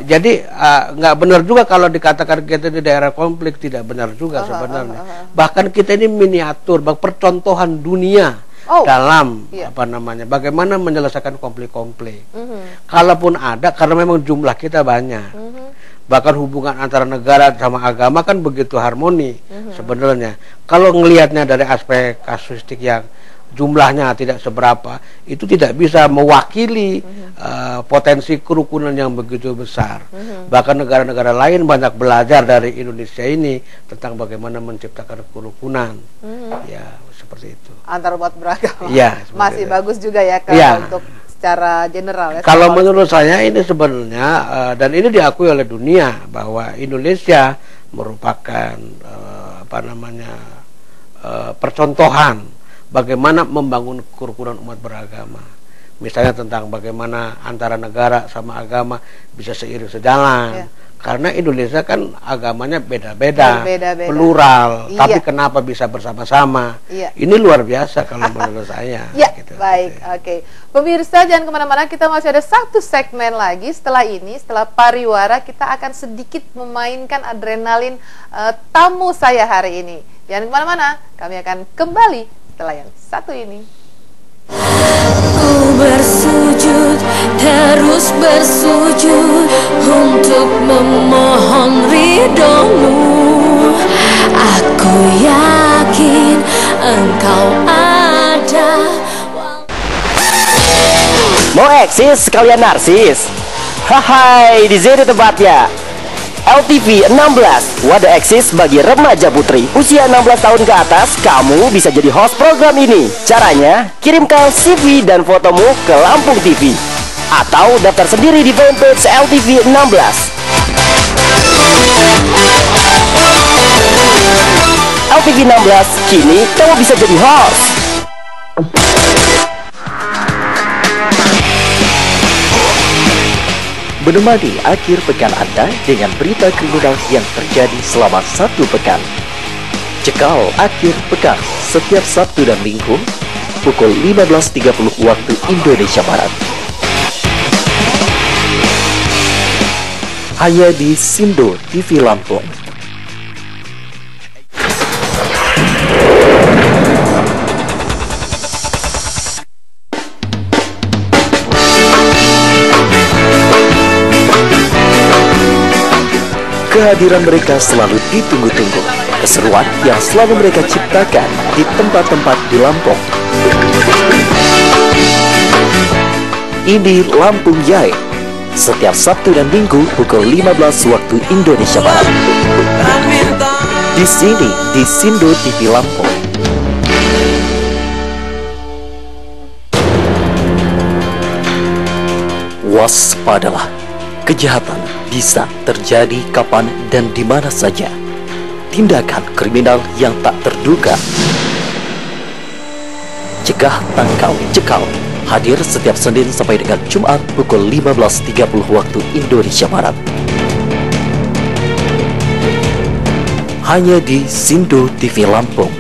jadi nggak benar juga kalau dikatakan kita di daerah konflik, tidak benar juga sebenarnya. Bahkan kita ini miniatur, percontohan dunia dalam bagaimana menyelesaikan konflik-konflik. Kalaupun ada, karena memang jumlah kita banyak. Bahkan hubungan antara negara sama agama kan begitu harmoni sebenarnya. Kalau ngelihatnya dari aspek kasuistik yang jumlahnya tidak seberapa, itu tidak bisa mewakili potensi kerukunan yang begitu besar. Bahkan negara-negara lain banyak belajar dari Indonesia ini tentang bagaimana menciptakan kerukunan. Ya, seperti itu. Antar umat beragama. Ya, masih itu. Bagus juga ya kalau untuk secara general ya. Kalau menurut saya ini sebenarnya dan ini diakui oleh dunia bahwa Indonesia merupakan percontohan bagaimana membangun kerukunan umat beragama. Misalnya tentang bagaimana antara negara sama agama bisa seiring sejalan. Karena Indonesia kan agamanya beda-beda, plural, tapi kenapa bisa bersama-sama? Ini luar biasa kalau menurut saya. Gitu. Baik, oke. Pemirsa jangan kemana-mana, kita masih ada satu segmen lagi. Setelah ini, setelah pariwara, kita akan sedikit memainkan adrenalin tamu saya hari ini. Jangan kemana-mana, kami akan kembali setelah yang satu ini. Ku bersujud, terus bersujud untuk memohon ridhomu. Aku yakin engkau ada. Mau eksis sekalian narsis? Hai, di sini tempatnya. LTV 16, wadah eksis bagi remaja putri usia 16 tahun ke atas. Kamu bisa jadi host program ini. Caranya, kirimkan CV dan fotomu ke Lampung TV atau daftar sendiri di fanpage LTV 16. LTV 16, kini kamu bisa jadi host. Menemani akhir pekan Anda dengan berita kriminal yang terjadi selama 1 pekan. Cekal akhir pekan setiap Sabtu dan Minggu pukul 15.30 waktu Indonesia Barat. Hanya di Sindo TV Lampung. Kehadiran mereka selalu ditunggu-tunggu. Keseruan yang selalu mereka ciptakan di tempat-tempat di Lampung. Ini Lampung Yai. Setiap Sabtu dan Minggu pukul 15 waktu Indonesia Barat. Di sini di Sindo TV Lampung. Waspadalah. Kejahatan bisa terjadi kapan dan di mana saja. Tindakan kriminal yang tak terduga. Cegah, tangkal, cekal. Hadir setiap Senin sampai dengan Jumat pukul 15.30 waktu Indonesia Barat. Hanya di Sindo TV Lampung.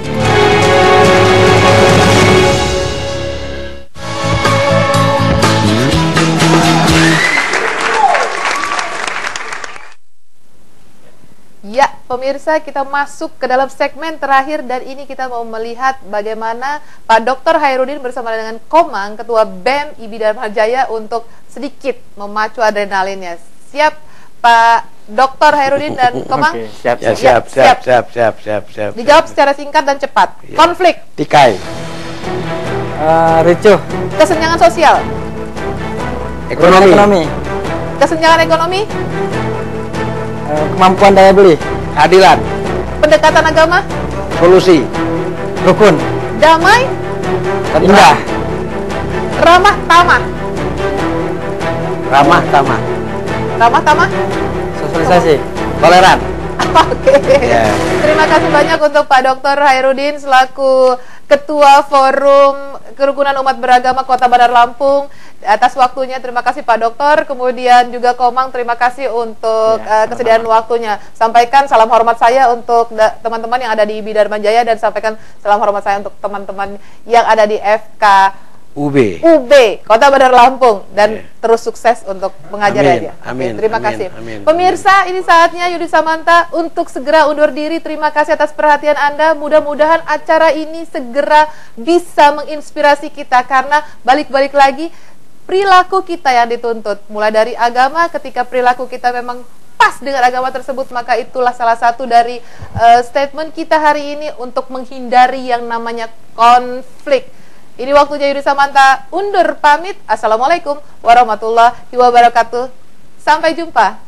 Ya, pemirsa, kita masuk ke dalam segmen terakhir dan ini kita mau melihat bagaimana Pak Dr. Hairudin bersama dengan Komang, Ketua BEM IBI Dharma Jaya untuk sedikit memacu adrenalinnya. Siap, Pak Dr. Hairudin dan Komang? Oke, siap. Dijawab secara singkat dan cepat. Ya. Konflik. Tikai. Ricuh. Kesenjangan sosial. Ekonomi. Kesenjangan ekonomi. Kemampuan daya beli. Keadilan. Pendekatan agama. Solusi. Rukun. Damai. Indah. Ramah tamah. Ramah tamah. Ramah tamah. Sosialisasi. Toleran. Oke. Terima kasih banyak untuk Pak Dr. Hairudin selaku Ketua Forum Kerukunan Umat Beragama Kota Bandar Lampung atas waktunya. Terima kasih Pak Dokter. Kemudian juga Komang, terima kasih untuk kesediaan waktunya. Sampaikan salam hormat saya untuk teman-teman yang ada di IBI Dharma Jaya dan sampaikan salam hormat saya untuk teman-teman yang ada di FK UB Kota Bandar Lampung dan terus sukses untuk mengajar. Amin. Terima kasih. Pemirsa, ini saatnya Yudi Samanta untuk segera undur diri. Terima kasih atas perhatian Anda. Mudah-mudahan acara ini segera bisa menginspirasi kita karena balik-balik lagi perilaku kita yang dituntut. Mulai dari agama, ketika perilaku kita memang pas dengan agama tersebut, maka itulah salah satu dari statement kita hari ini untuk menghindari yang namanya konflik. Ini waktunya Yudi Samanta undur pamit. Assalamualaikum warahmatullahi wabarakatuh. Sampai jumpa.